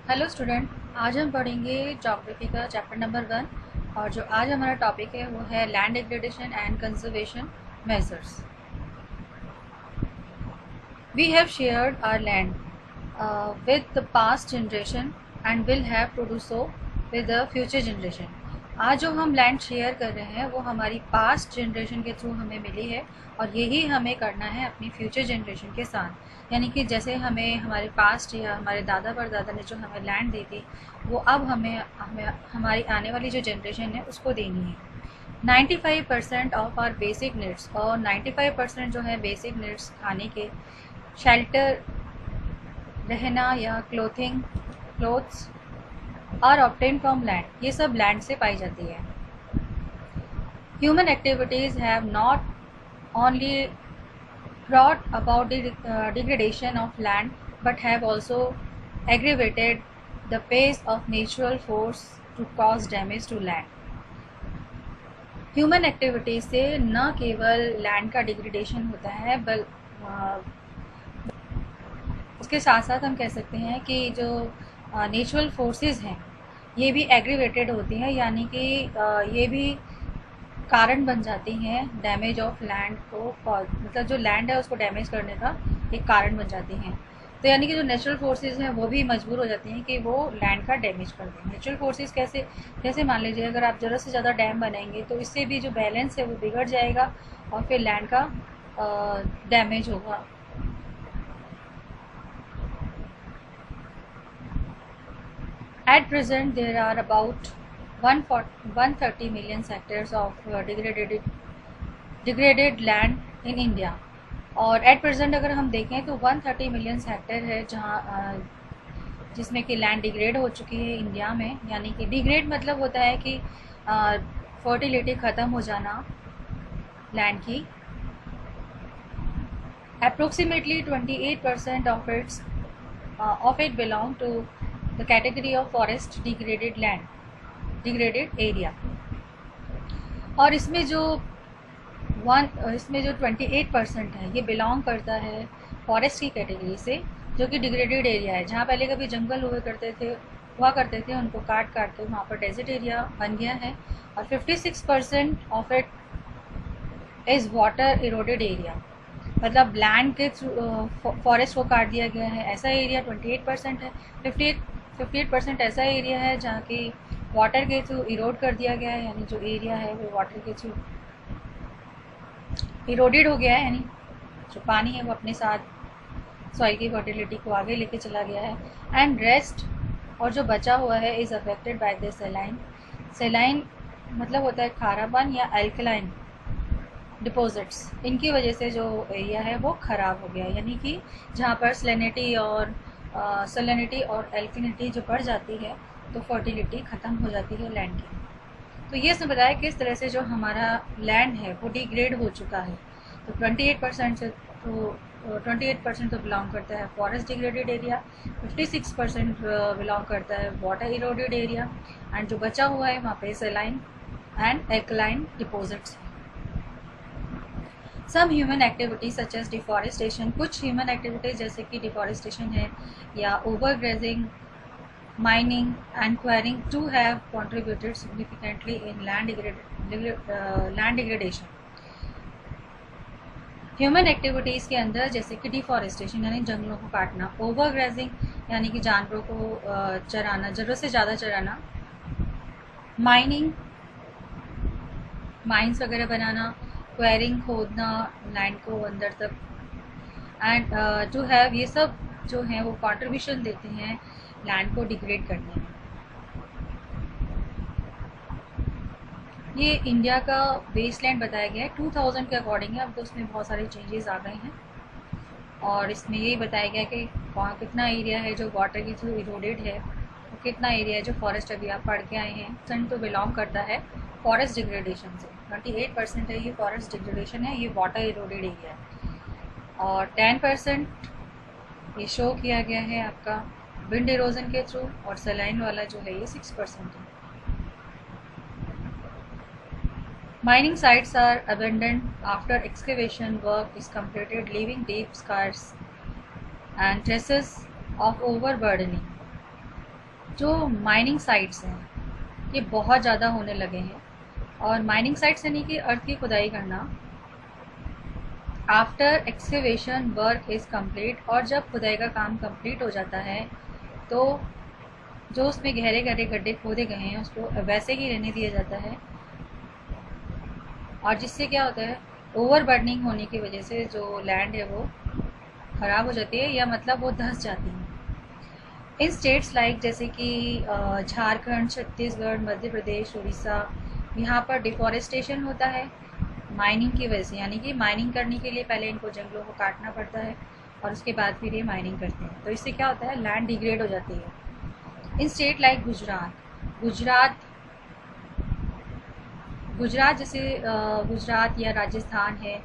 Hello student, आज हम पढ़ेंगे ज्योग्राफी का चैप्टर नंबर 1। और जो आज हमारा टॉपिक है वो है land degradation and conservation measures. We have shared our land with the past generation and will have to do so with the future generation. आज जो हम लैंड शेयर कर रहे हैं वो हमारी पास्ट जनरेशन के थ्रू हमें मिली है और यही हमें करना है अपनी फ्यूचर जनरेशन के साथ। यानी कि जैसे हमें हमारे पास्ट या हमारे दादा परदादा ने जो हमें लैंड दी थी वो अब हमें हमारी आने वाली जो जनरेशन है उसको देनी है। 95% ऑफ आर बेसिक नीड्स, और 95% जो है बेसिक नीड्स खाने के, शेल्टर, रहना या clothes are obtain from land, ये सब लैंड से पाई जाती है। Human activities have not only brought about the degradation of land but have also aggravated the pace of natural force to cause damage to land. Human activities से न केवल land का डिग्रेडेशन होता है उसके साथ साथ हम कह सकते हैं कि जो नेचुरल फोर्सेस हैं ये भी एग्रीवेटेड होती हैं, यानी कि ये भी कारण बन जाती हैं डैमेज ऑफ लैंड को, मतलब जो लैंड है उसको डैमेज करने का एक कारण बन जाती हैं। तो यानी कि जो नेचुरल फोर्सेस हैं वो भी मजबूर हो जाती हैं कि वो लैंड का डैमेज कर दें। नेचुरल फोर्सेस कैसे, जैसे मान लीजिए अगर आप ज़रूरत से ज़्यादा डैम बनाएंगे तो इससे भी जो बैलेंस है वो बिगड़ जाएगा और फिर लैंड का डैमेज होगा। At present, there are about 130 million hectares of degraded land in India। और एट प्रेजेंट अगर हम देखें तो 130 मिलियन हेक्टेयर है जहाँ जिसमें कि लैंड डिग्रेड हो चुकी है इंडिया में। यानी कि डिग्रेड मतलब होता है कि फर्टिलिटी ख़त्म हो जाना लैंड की। Approximately 28% of it belong to the category of forest degraded land, degraded area। और इसमें जो 28% है ये बिलोंग करता है फॉरेस्ट की कैटेगरी से, जो कि डिग्रेडेड एरिया है, जहाँ पहले कभी जंगल हुआ करते थे उनको काट के वहाँ पर डेजर्ट एरिया बन गया है। और 56% of it is water eroded area, मतलब लैंड के फॉरेस्ट को काट दिया गया है ऐसा एरिया 28% है। 58% ऐसा एरिया है जहाँ की वाटर के थ्रू इरोड कर दिया गया है, यानी जो एरिया है वो वाटर के थ्रू इरोडेड हो गया है, यानी जो पानी है वो अपने साथ सॉइल की फर्टिलिटी को आगे लेके चला गया है। एंड रेस्ट, और जो बचा हुआ है, इज़ अफेक्टेड बाय द सेलाइन मतलब होता है खारापन या एल्कलाइन डिपॉजिट्स। इनकी वजह से जो एरिया है वो ख़राब हो गया, यानी कि जहाँ पर सैलिनिटी और एल्कलिनिटी जो बढ़ जाती है तो फर्टिलिटी ख़त्म हो जाती है लैंड की। तो ये सब बताया किस तरह से जो हमारा लैंड है वो डिग्रेड हो चुका है। तो 28% तो बिलोंग करता है फॉरेस्ट डिग्रेडेड एरिया, 56% बिलोंग करता है वाटर इरोडेड एरिया, एंड जो बचा हुआ है वहाँ पे saline and alkaline deposits. Some human activities such as deforestation, कुछ ह्यूमन एक्टिविटीज़ जैसे कि डिफॉरेस्टेशन है या overgrazing, mining and quarrying too have contributed significantly in land degradation। Human activities के अंदर जैसे कि डिफॉरेस्टेशन यानी जंगलों को काटना, ओवरग्रेजिंग यानी कि जानवरों को चराना, ज़रूरत से ज़्यादा चराना, माइनिंग माइंस वगैरह बनाना, क्वेरिंग खोदना लैंड को अंदर तक, एंड टू हैव, ये सब जो हैं वो कंट्रीब्यूशन देते हैं लैंड को डिग्रेड करने में। ये इंडिया का वेस्टलैंड बताया गया है 2000 के अकॉर्डिंग है, अब तो उसमें बहुत सारे चेंजेस आ गए हैं। और इसमें यही बताया गया कि कितना एरिया है जो वाटर के थ्रू इरोडेड है और कितना एरिया है जो फॉरेस्ट, अभी आप पढ़ के आए हैं, सन तो बिलोंग करता है फॉरेस्ट डिग्रेडेशन से। 28% है ये फॉरेस्ट डिग्रेडेशन है, ये वाटर इरोडेड एरिया है। और 10% ये शो किया गया है आपका विंड इरोजन के थ्रू, और सलाइन वाला जो है ये 6% है। Mining sites are abandoned after excavation work is completed, leaving deep scars and traces of overburdening। जो माइनिंग साइट्स हैं ये बहुत ज़्यादा होने लगे हैं, और माइनिंग साइट्स यानी कि अर्थ की खुदाई करना after excavation work is complete, और जब खुदाई का काम कंप्लीट हो जाता है तो जो उसमें गहरे गहरे गड्ढे खोदे गए हैं उसको वैसे ही रहने दिया जाता है, और जिससे क्या होता है ओवर बर्निंग होने की वजह से जो लैंड है वो ख़राब हो जाती है, या मतलब वो धंस जाती है। इन स्टेट्स लाइक जैसे कि झारखंड, छत्तीसगढ़, मध्य प्रदेश, उड़ीसा, यहाँ पर डिफॉरेस्टेशन होता है माइनिंग की वजह से, यानी कि माइनिंग करने के लिए पहले इनको जंगलों को काटना पड़ता है और उसके बाद फिर ये माइनिंग करते हैं, तो इससे क्या होता है लैंड डिग्रेड हो जाती है। इन स्टेट लाइक गुजरात जैसे गुजरात या राजस्थान है,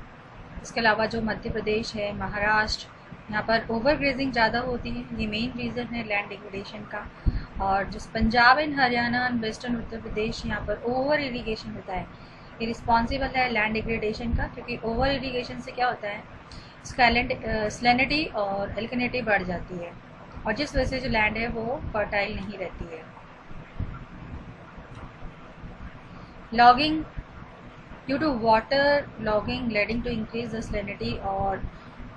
इसके अलावा जो मध्य प्रदेश है, महाराष्ट्र, यहाँ पर ओवर ग्रेजिंग ज़्यादा होती है, ये मेन रीज़न है लैंड डिग्रेडेशन का। और जिस Punjab and Haryana and western Uttar Pradesh, यहाँ पर ओवर इरीगेशन होता है, ये रिस्पॉन्सिबल है लैंड डिग्रेडेशन का, क्योंकि ओवर इरीगेशन से क्या होता है सैलिनिटी और एल्कनिटी बढ़ जाती है, और जिस वजह से जो लैंड है वो फर्टाइल नहीं रहती है। Logging due to water logging leading to increase the salinity, और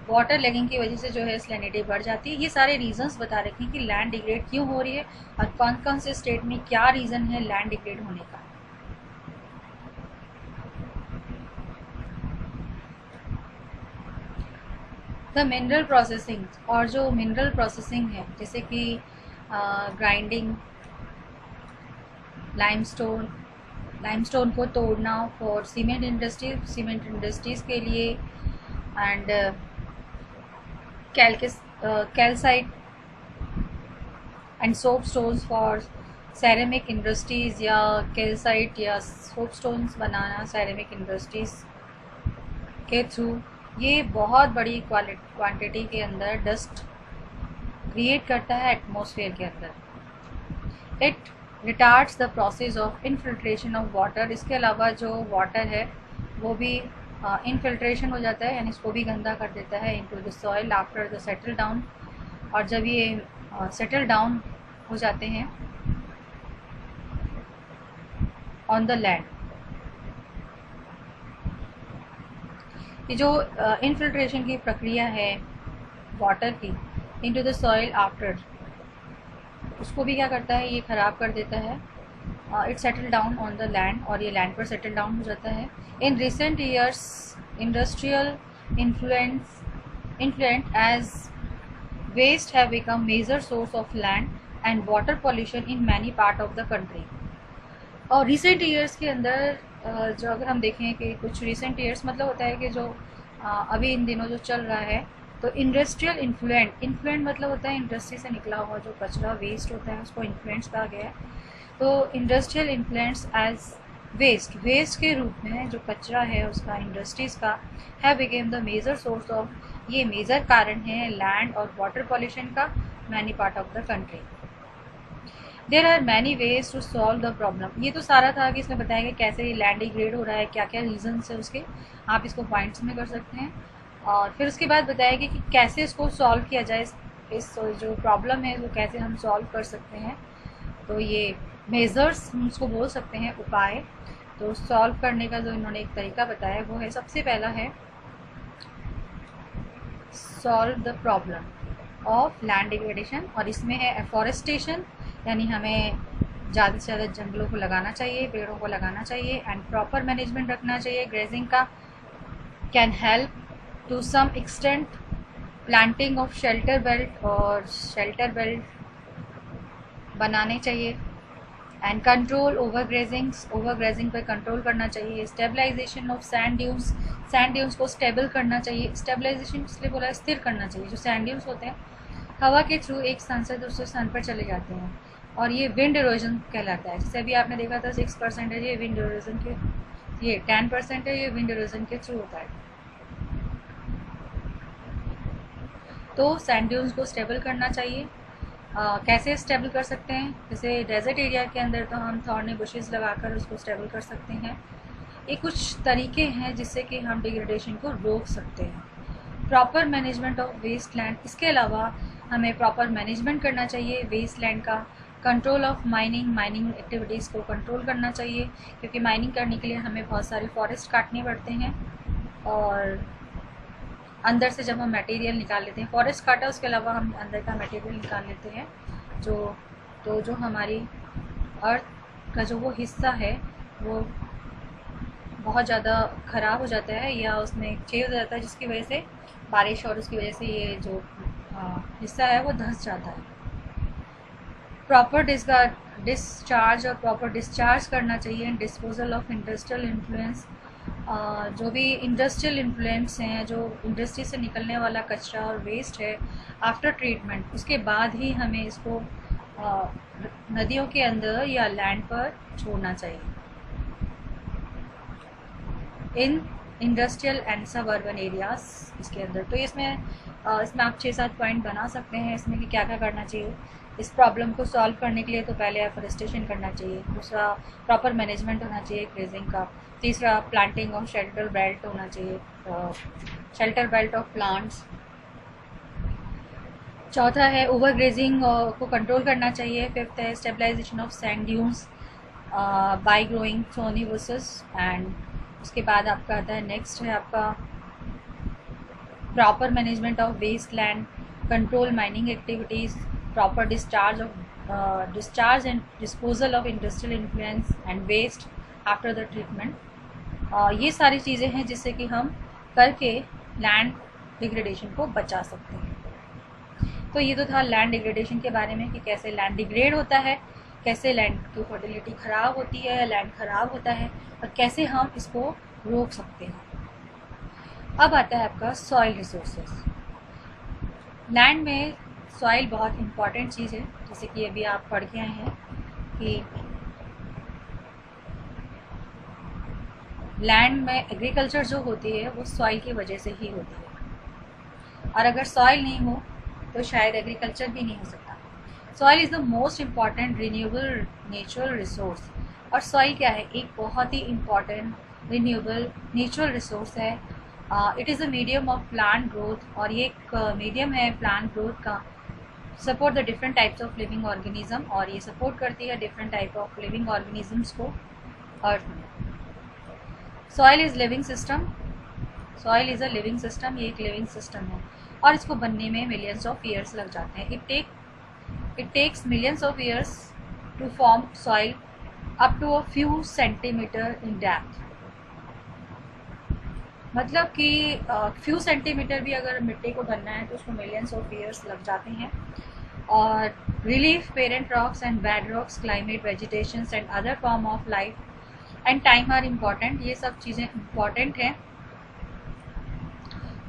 वाटर लैगिंग की वजह से जो है सैलिनिटी बढ़ जाती है। ये सारे रीजंस बता रखे हैं कि लैंड डिग्रेड क्यों हो रही है और कौन कौन से स्टेट में क्या रीज़न है लैंड डिग्रेड होने का। द मिनरल प्रोसेसिंग, और जो मिनरल प्रोसेसिंग है जैसे कि ग्राइंडिंग, लाइमस्टोन को तोड़ना फॉर सीमेंट इंडस्ट्रीज़ के लिए, and calcite and soap stones for ceramic industries, या कैल्साइट या सोप स्टोन्स बनाना सेरेमिक इंडस्ट्रीज़ के थ्रू। ये बहुत बड़ी क्वांटिटी के अंदर डस्ट क्रिएट करता है एटमॉस्फेयर के अंदर। It retards the process of infiltration of water, इसके अलावा जो वाटर है वो भी इनफिल्ट्रेशन हो जाता है, यानी इसको भी गंदा कर देता है into the soil after the settle down, और जब ये सेटल डाउन हो जाते हैं ऑन द लैंड। ये जो इनफिल्ट्रेशन की प्रक्रिया है वाटर की इनटू द सॉइल आफ्टर, उसको भी क्या करता है ये ख़राब कर देता है। It settle down on the land, और ये लैंड पर सेटल डाउन हो जाता है। In recent years industrial influent as waste have become major source of land and water pollution in many part of the country. और recent years के अंदर जो अगर हम देखें कि कुछ रिसेंट ईयर्स मतलब होता है कि जो अभी इन दिनों जो चल रहा है, तो इंडस्ट्रियल इन्फ्लुएंट मतलब होता है इंडस्ट्री से निकला हुआ जो कचरा वेस्ट होता है उसको इन्फ्लुएंस कहा गया है। तो इंडस्ट्रियल इन्फ्लुएंस एज वेस्ट के रूप में जो कचरा है उसका इंडस्ट्रीज़ का है became the major source of, ये मेजर कारण है लैंड और वाटर पॉल्यूशन का many part of the country. There are many ways to solve the problem. ये तो सारा था कि इसमें बताया कि कैसे लैंड डिग्रेड हो रहा है, क्या क्या रीजंस है उसके, आप इसको पॉइंट्स में कर सकते हैं। और फिर उसके बाद बताया कि कैसे इसको सॉल्व किया जाए, इस जो प्रॉब्लम है वो कैसे हम सॉल्व कर सकते हैं। तो ये मेजर्स हम उसको बोल सकते हैं, उपाय। तो सॉल्व करने का जो इन्होंने एक तरीका बताया वो है, सबसे पहला है solve the problem of land degradation, और इसमें है एफॉरेस्टेशन, यानी हमें ज़्यादा से ज़्यादा जंगलों को लगाना चाहिए, पेड़ों को लगाना चाहिए, एंड प्रॉपर मैनेजमेंट रखना चाहिए ग्रेजिंग का। Can help to some extent planting of shelter belt, और शेल्टर बेल्ट बनाने चाहिए। एंड कंट्रोल ओवर ग्रेजिंग पर कंट्रोल करना चाहिए। स्टेबलाइजेशन ऑफ सैंड ड्यून्स को स्टेबल करना चाहिए। स्टेबलाइजेशन इसलिए बोला स्थिर करना चाहिए। जो सैंड ड्यून्स होते हैं हवा के थ्रू एक स्थान से दूसरे स्थान पर चले जाते हैं, और ये विंड इरोजन कहलाता है। जैसे अभी आपने देखा था 6% है ये विंड इरोजन के, ये 10% है ये विंड इरोजन के थ्रू होता है। तो सैंड ड्यून्स को स्टेबल करना चाहिए। कैसे स्टेबल कर सकते हैं, जैसे डेजर्ट एरिया के अंदर तो हम थॉर्नी बुशेस लगाकर उसको स्टेबल कर सकते हैं। ये कुछ तरीके हैं जिससे कि हम डिग्रेडेशन को रोक सकते हैं। Proper management of waste land, इसके अलावा हमें प्रॉपर मैनेजमेंट करना चाहिए वेस्ट लैंड का, कंट्रोल ऑफ माइनिंग एक्टिविटीज़ को कंट्रोल करना चाहिए, क्योंकि माइनिंग करने के लिए हमें बहुत सारे फॉरेस्ट काटने पड़ते हैं और अंदर से जब हम मटेरियल निकाल लेते हैं, फॉरेस्ट काटा उसके अलावा हम अंदर का मटेरियल निकाल लेते हैं, जो हमारी अर्थ का जो वो हिस्सा है वो बहुत ज़्यादा ख़राब हो जाता है या उसमें चेंज हो जाता है, जिसकी वजह से बारिश और उसकी वजह से ये जो हिस्सा है वो धंस जाता है। प्रॉपर डिस्चार्ज और प्रॉपर डिस्चार्ज करना चाहिए। डिस्पोजल ऑफ इंडस्ट्रियल इन्फ्लुएंस, जो भी इंडस्ट्रियल इन्फ्लुएंस हैं, जो इंडस्ट्री से निकलने वाला कचरा और वेस्ट है, आफ्टर ट्रीटमेंट उसके बाद ही हमें इसको नदियों के अंदर या लैंड पर छोड़ना चाहिए। इन इंडस्ट्रियल एंड सब अर्बन एरियाज इसके अंदर, तो इसमें आप 6-7 पॉइंट बना सकते हैं इसमें कि क्या क्या करना चाहिए। इस प्रॉब्लम को सॉल्व करने के लिए तो पहले एफॉरेस्टेशन करना चाहिए, दूसरा प्रॉपर मैनेजमेंट होना चाहिए ग्रेजिंग का, तीसरा प्लांटिंग ऑफ शेल्टर बेल्ट होना चाहिए, शेल्टर बेल्ट ऑफ प्लांट्स, चौथा है ओवर ग्रेजिंग को कंट्रोल करना चाहिए, फिफ्थ है stabilisation of sand dunes by growing thorny bushes, and उसके बाद आपका आता है नेक्स्ट है आपका proper management of waste land, control mining activities, proper discharge and disposal of industrial influence and waste after the treatment. ये सारी चीज़ें हैं जिससे कि हम करके लैंड डिग्रेडेशन को बचा सकते हैं। तो ये तो था लैंड डिग्रेडेशन के बारे में कि कैसे लैंड डिग्रेड होता है, कैसे लैंड की फर्टिलिटी ख़राब होती है, लैंड ख़राब होता है और कैसे हम इसको रोक सकते हैं। अब आता है आपका सॉइल रिसोर्सेज। लैंड में सॉइल बहुत इम्पॉर्टेंट चीज़ है, जैसे कि अभी आप पढ़ के आए हैं कि लैंड में एग्रीकल्चर जो होती है वो सॉइल की वजह से ही होती है, और अगर सॉइल नहीं हो तो शायद एग्रीकल्चर भी नहीं हो सकता। Soil is the most important renewable natural resource, और सॉइल क्या है, एक बहुत ही इम्पॉर्टेंट रिन्यूएबल नेचुरल रिसोर्स है। It is a medium of plant growth, और ये एक मीडियम है प्लांट ग्रोथ का, support the different types of living organism, और ये सपोर्ट करती है different type of living organisms को अर्थ में। Soil is living system, soil is a living system, ये एक लिविंग सिस्टम है और इसको बनने में मिलियंस ऑफ ईयर्स लग जाते हैं। It takes millions of years to form soil up to a few centimeter in depth, मतलब कि फ्यू सेंटीमीटर भी अगर मिट्टी को बनना है तो उसको मिलियंस ऑफ ईयर्स लग जाते हैं। और relief parent rocks and bed rocks, climate, vegetations and other form of life and time are important. ये सब चीज़ें इम्पॉर्टेंट हैं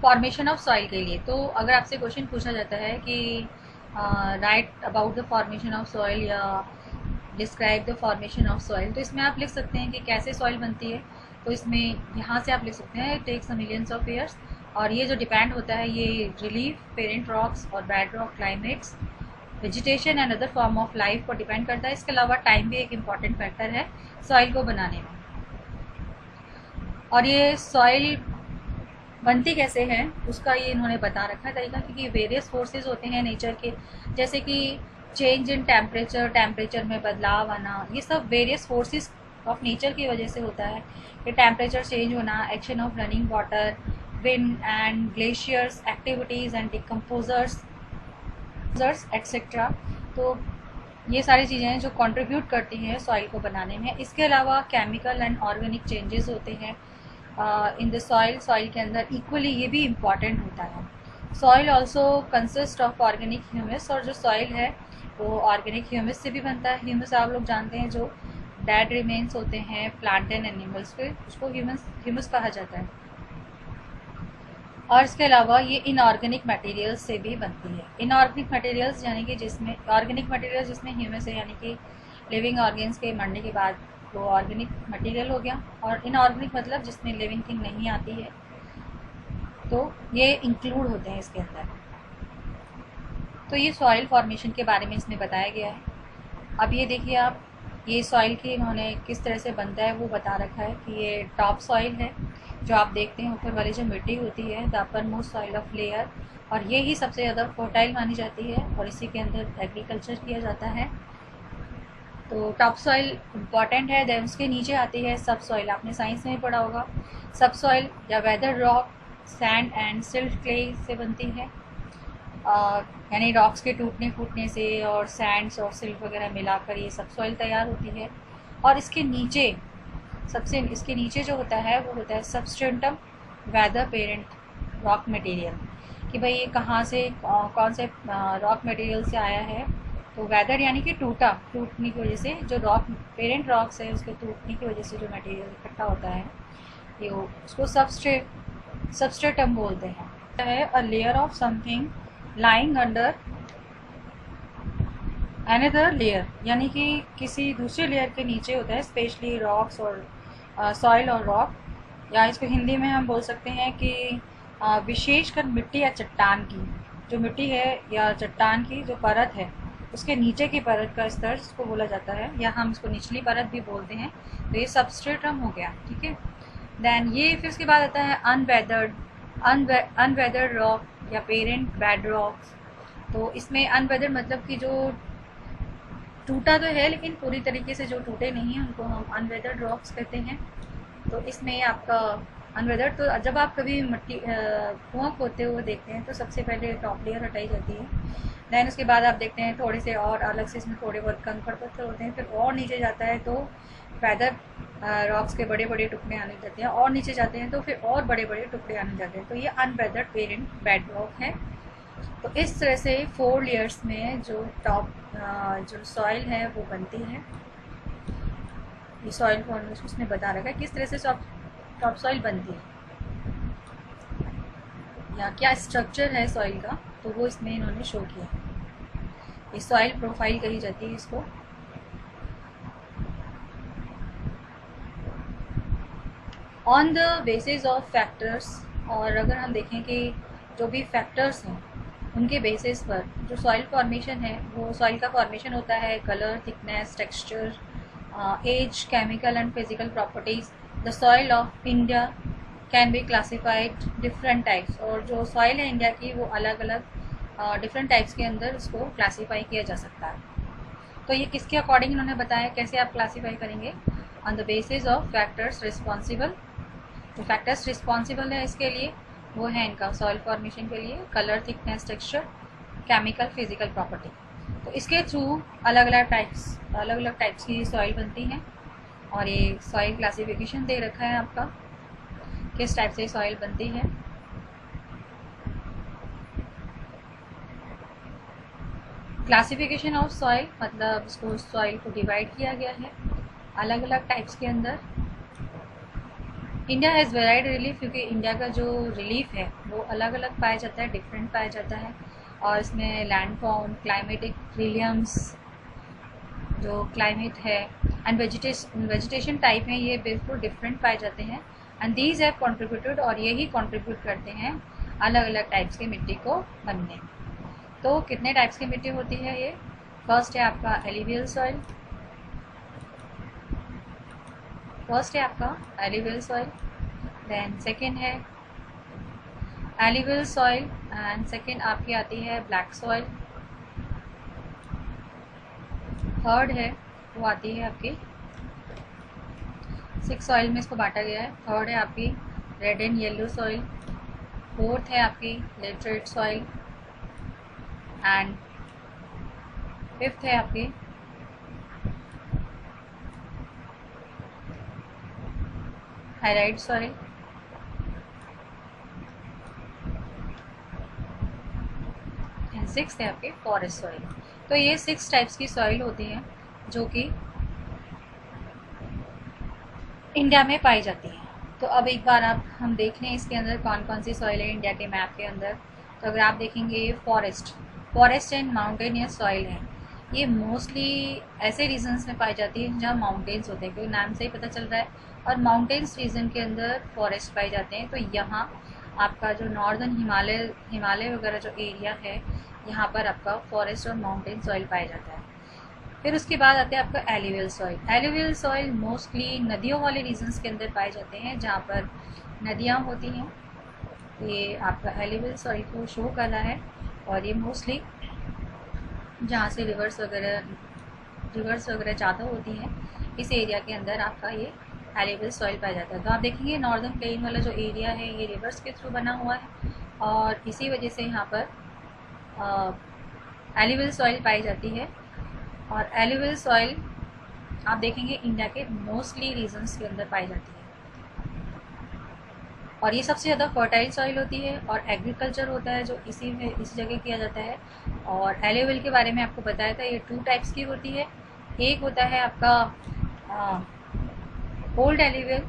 फॉर्मेशन ऑफ सॉइल के लिए। तो अगर आपसे क्वेश्चन पूछा जाता है कि write about the formation of soil या describe the formation of soil, तो इसमें आप लिख सकते हैं कि कैसे सॉइल बनती है। तो इसमें यहाँ से आप लिख सकते हैं it takes a millions of years, और ये जो डिपेंड होता है ये रिलीफ पेरेंट रॉक्स और bed rock, climates, vegetation and other form of life पर डिपेंड करता है। इसके अलावा टाइम भी एक इम्पॉर्टेंट फैक्टर है सॉइल को बनाने में। और ये सॉइल बनती कैसे है उसका ये इन्होंने बता रखा है तरीका, क्योंकि वेरियस फोर्सेस होते हैं नेचर के, जैसे कि चेंज इन टेम्परेचर में बदलाव आना, ये सब वेरियस फोर्सेस ऑफ नेचर की वजह से होता है। कि टेम्परेचर चेंज होना, action of running water, wind and glaciers, activities and decomposers etcetera. तो ये सारी चीज़ें हैं जो कंट्रीब्यूट करती हैं सॉइल को बनाने में। इसके अलावा केमिकल एंड ऑर्गेनिक चेंजेस होते हैं इन द सॉइल के अंदर, इक्वली ये भी इम्पॉर्टेंट होता है। Soil also consist of organic humus, और जो सॉइल है वो ऑर्गेनिक ह्यूमस से भी बनता है। ह्यूमस आप लोग जानते हैं जो डेड रिमेन्स होते हैं प्लांट एंड एनिमल्स पे, उसको ह्यूमस कहा जाता है। और इसके अलावा ये इनऑर्गेनिक मटेरियल्स से भी बनती है। इनऑर्गेनिक मटेरियल्स यानी कि जिसमें ऑर्गेनिक मटेरियल जिसमें ह्यूमस है, यानी कि लिविंग ऑर्गेन्स के मरने के बाद वो ऑर्गेनिक मटेरियल हो गया, और इनऑर्गेनिक मतलब जिसमें लिविंग थिंग नहीं आती है, तो ये इंक्लूड होते हैं इसके अंदर। तो ये सॉइल फॉर्मेशन के बारे में इसमें बताया गया है। अब ये देखिए आप, ये सॉइल की इन्होंने किस तरह से बनता है वो बता रखा है कि ये टॉप सॉइल है जो आप देखते हैं, ऊपर वाली जो मिट्टी होती है the upper most soil of layer, और ये ही सबसे ज़्यादा फर्टाइल मानी जाती है और इसी के अंदर एग्रीकल्चर किया जाता है। तो टॉप सॉइल इम्पॉर्टेंट है। देन उसके नीचे आती है सब सॉइल, आपने साइंस में पढ़ा होगा। सब सॉइल या weather rock, sand and silt clay से बनती है, यानी रॉक्स के टूटने फूटने से और सैंड्स और सिल्ट वगैरह मिलाकर ये सब सॉइल तैयार होती है। और इसके नीचे इसके नीचे जो होता है वो होता है सबस्टेंटम वेदर पेरेंट रॉक मटेरियल, कि भाई ये कहाँ से कौन से रॉक मटेरियल से आया है। तो वेदर यानी कि टूटने की वजह से जो रॉक पेरेंट रॉक्स है उसके टूटने की वजह से जो मटेरियल इकट्ठा होता है ये उसको सबस्ट्रेटम बोलते हैं। A layer of something lying under another layer, यानी कि किसी दूसरे लेयर के नीचे होता है, स्पेशली रॉक्स और सॉइल और रॉक, या इसको हिंदी में हम बोल सकते हैं कि विशेषकर मिट्टी या चट्टान की जो मिट्टी है या चट्टान की जो परत है उसके नीचे की परत का स्तर इसको बोला जाता है, या हम इसको निचली परत भी बोलते हैं। तो ये सबस्ट्रेटम हो गया, ठीक है। देन ये फिर उसके बाद आता है अनवेदर्ड रॉक या पेरेंट बेड रॉक्स। तो इसमें अनवेदर्ड मतलब कि जो टूटा तो है लेकिन पूरी तरीके से जो टूटे नहीं हैं उनको हम अनवेदर्ड रॉक्स कहते हैं। तो इसमें आपका अनवेदर्ड, तो जब आप कभी मिट्टी कुआं खोदते हुए देखते हैं तो सबसे पहले टॉप लेयर हटाई जाती है। दैन उसके बाद आप देखते हैं थोड़े से और अलग से इसमें थोड़े बहुत कंकड़ पत्थर होते हैं, फिर और नीचे जाता है तो फेदर रॉक्स के बड़े बड़े टुकड़े आने जाते हैं, और नीचे जाते हैं तो फिर और बड़े बड़े टुकड़े आने जाते हैं। तो ये अनवेदर्ड पेरेंट बेड रॉक है। तो इस तरह से 4 लेयर्स में जो टॉप जो सॉइल है वो बनती है। ये सॉइल फॉर्मेशन उसने बता रखा है किस तरह से टॉप सॉइल बनती है या क्या स्ट्रक्चर है सॉइल का, तो वो इसमें इन्होंने शो किया। ये सॉइल प्रोफाइल कही जाती है इसको। On the basis of factors, और अगर हम देखें कि जो भी फैक्टर्स हैं उनके बेसिस पर जो सॉइल फॉर्मेशन है, वो सॉइल का फॉर्मेशन होता है colour, thickness, texture, age, chemical and physical properties. The soil of India can be classified different types, और जो सॉइल है इंडिया की वो अलग अलग डिफरेंट टाइप्स के अंदर उसको क्लासीफाई किया जा सकता है। तो ये किसके अकॉर्डिंग इन्होंने बताया कैसे आप क्लासीफाई करेंगे, on the basis of factors responsible. जो फैक्टर्स रिस्पॉन्सिबल है इसके लिए वो है इनका सॉइल फॉर्मेशन के लिए colour, thickness, texture, chemical, physical property. तो इसके थ्रू अलग अलग टाइप्स की सॉइल बनती हैं। और ये सॉइल क्लासिफिकेशन दे रखा है आपका किस टाइप से सॉइल बनती है। क्लासिफिकेशन ऑफ सॉइल मतलब इसको सॉइल को डिवाइड किया गया है अलग अलग टाइप्स के अंदर। इंडिया हैज़ वेराइड रिलीफ, क्योंकि इंडिया का जो रिलीफ है वो अलग अलग पाया जाता है, डिफरेंट पाया जाता है। और इसमें लैंडफॉर्म, क्लाइमेटिक रिलियम्स, जो क्लाइमेट है, एंड वेजिटेशन टाइप है, ये बिल्कुल डिफरेंट पाए जाते हैं। एंड दीज हैव कंट्रीब्यूटेड, और यही कंट्रीब्यूट करते हैं अलग अलग टाइप्स की मिट्टी को बनने। तो कितने टाइप्स की मिट्टी होती है ये? फर्स्ट है आपका एलिवियल सॉइल, देन सेकंड है एलिवियल सॉइल, एंड सेकंड आपकी आती है ब्लैक सॉइल। थर्ड है वो आती है आपकी 6 सॉइल में इसको बांटा गया है। थर्ड है आपकी red and yellow soil. Fourth है आपकी लेटरेट सॉइल, एंड फिफ्थ है आपकी हाइलाइट सॉइल। एंड सिक्स्थ है आपके फॉरेस्ट सॉइल। तो ये 6 टाइप्स की सॉइल होती हैं जो कि इंडिया में पाई जाती है। तो अब एक बार हम देख लें इसके अंदर कौन कौन सी सॉइल है इंडिया के मैप के अंदर। तो अगर आप देखेंगे ये फॉरेस्ट एंड माउंटेनियस सॉइल है। ये मोस्टली ऐसे रीजन्स में पाई जाती है जहाँ माउंटेन्स होते हैं, क्योंकि नाम से ही पता चल रहा है, और माउंटेन्स रीजन के अंदर फॉरेस्ट पाए जाते हैं। तो यहाँ आपका जो नॉर्दर्न हिमालय वगैरह जो एरिया है यहाँ पर आपका फॉरेस्ट और माउंटेन सॉइल पाया जाता है। फिर उसके बाद आते हैं आपका alluvial soil. Alluvial soil mostly नदियों वाले रीजन्स के अंदर पाए जाते हैं जहाँ पर नदियाँ होती हैं। ये आपका एलिवियल सॉइल को शो कर रहा है, और ये मोस्टली जहाँ से रिवर्स वगैरह रिवर्स वगैरह ज़्यादा होती हैं, इस एरिया के अंदर आपका ये एलिवल सॉइल पाया जाता है। तो आप देखेंगे नॉर्दर्न प्लेन वाला जो एरिया है ये रिवर्स के थ्रू बना हुआ है और इसी वजह से यहाँ पर एलिवल सॉइल पाई जाती है। और एलिवल सॉइल आप देखेंगे इंडिया के मोस्टली रीजन्स के अंदर पाई जाती है और ये सबसे ज़्यादा फर्टाइल सॉइल होती है और एग्रीकल्चर होता है जो इसी जगह किया जाता है। और एलिवल के बारे में आपको बताया था, ये 2 टाइप्स की होती है। एक होता है आपका ओल्ड एलिवल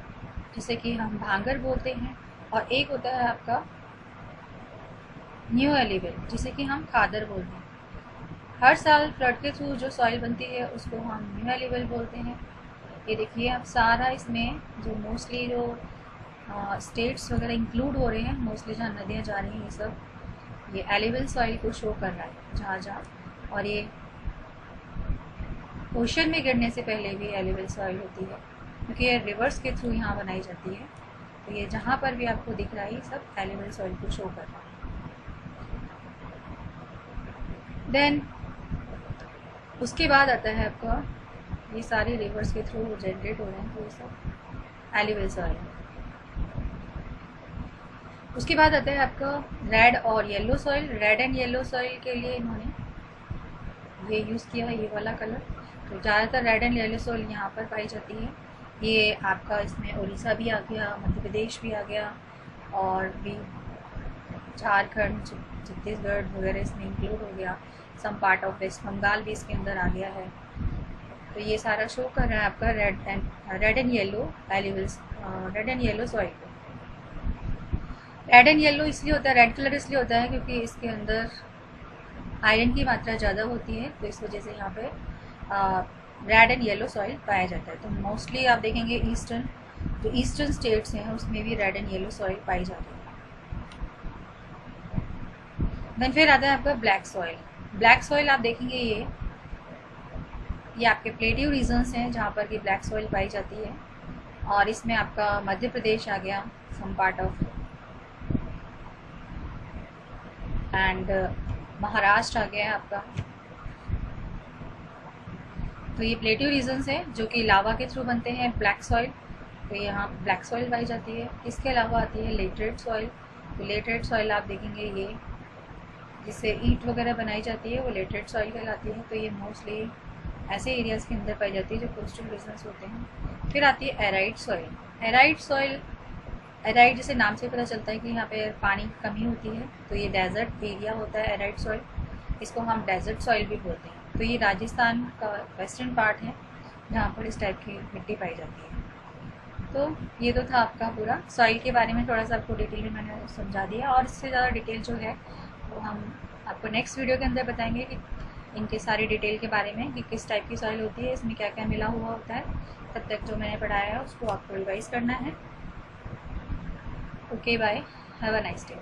जिसे कि हम भांगर बोलते हैं, और एक होता है आपका न्यू एलिवल जिसे कि हम खादर बोलते हैं। हर साल फ्लड के थ्रू जो सॉइल बनती है उसको हम न्यू एलिवल बोलते हैं। ये देखिए आप सारा इसमें जो मोस्टली जो स्टेट्स वगैरह इंक्लूड हो रहे हैं, मोस्टली जहाँ नदियाँ जा रही हैं, ये सब ये एलिवल सॉइल को शो कर रहा है जहाँ जहाँ। और ये ओशन में गिरने से पहले भी एलिवल सॉइल होती है क्योंकि ये रिवर्स के थ्रू यहाँ बनाई जाती है। तो ये जहाँ पर भी आपको दिख रहा है ये सब एलिवल सॉइल को शो कर रहा है। देन उसके बाद आता है आपका ये सारे रिवर्स के थ्रू जनरेट हो रहे हैं, तो ये सब एलिवल सॉइल। उसके बाद आता है आपका रेड और yellow soil. Red and yellow soil के लिए इन्होंने ये यूज़ किया है, ये वाला कलर। तो ज़्यादातर रेड एंड येलो सॉइल यहाँ पर पाई जाती है। ये आपका इसमें उड़ीसा भी आ गया, मध्य प्रदेश भी आ गया और भी झारखंड, छत्तीसगढ़ वगैरह इसमें इंक्लूड हो गया। Some part of West Bengal भी इसके अंदर आ गया है। तो ये सारा शो कर रहा है आपका रेड एंड येलो एलिवल्स, रेड एंड येलो सॉइल को। रेड एंड येलो इसलिए होता है, रेड कलर इसलिए होता है क्योंकि इसके अंदर आयरन की मात्रा ज़्यादा होती है, तो इस वजह से यहाँ पे रेड एंड येलो सॉइल पाया जाता है। तो मोस्टली आप देखेंगे ईस्टर्न स्टेट्स हैं उसमें भी रेड एंड येलो सॉइल पाई जाती है। देन फिर आता है आपका ब्लैक सॉइल। ब्लैक सॉइल आप देखेंगे ये आपके प्लेटिव रीजन्स हैं जहाँ पर कि ब्लैक सॉइल पाई जाती है। और इसमें आपका मध्य प्रदेश आ गया, some part of, and Maharashtra आ गया है आपका। तो ये प्लेटिव रीजन्स हैं जो कि लावा के थ्रू बनते हैं ब्लैक सॉइल। तो यहाँ ब्लैक सॉइल पाई जाती है। इसके अलावा आती है लेटरेट सॉइल। तो लेटरेट सॉइल आप देखेंगे ये जिससे ईंट वगैरह बनाई जाती है वो लेटरेट सॉइल कहलाती है। तो ये मोस्टली ऐसे एरियाज़ के अंदर पाई जाती है जो कोस्टल रीजन्स होते हैं। फिर आती है arid soil. Arid soil, arid जैसे नाम से पता चलता है कि यहाँ पे पानी की कमी होती है, तो ये डेजर्ट एरिया होता है एराइड सॉइल। इसको हम डेजर्ट सॉइल भी बोलते हैं। तो ये राजस्थान का वेस्टर्न पार्ट है जहाँ पर इस टाइप की मिट्टी पाई जाती है। तो ये तो था आपका पूरा सॉइल के बारे में, थोड़ा सा आपको डिटेल में मैंने समझा दिया। और इससे ज़्यादा डिटेल जो है वो हम आपको नेक्स्ट वीडियो के अंदर बताएंगे कि इनके सारी डिटेल के बारे में कि किस टाइप की सॉइल होती है, इसमें क्या क्या मिला हुआ होता है। तब तक जो मैंने पढ़ाया है उसको आपको रिवाइज करना है। Okay bye, have a nice day.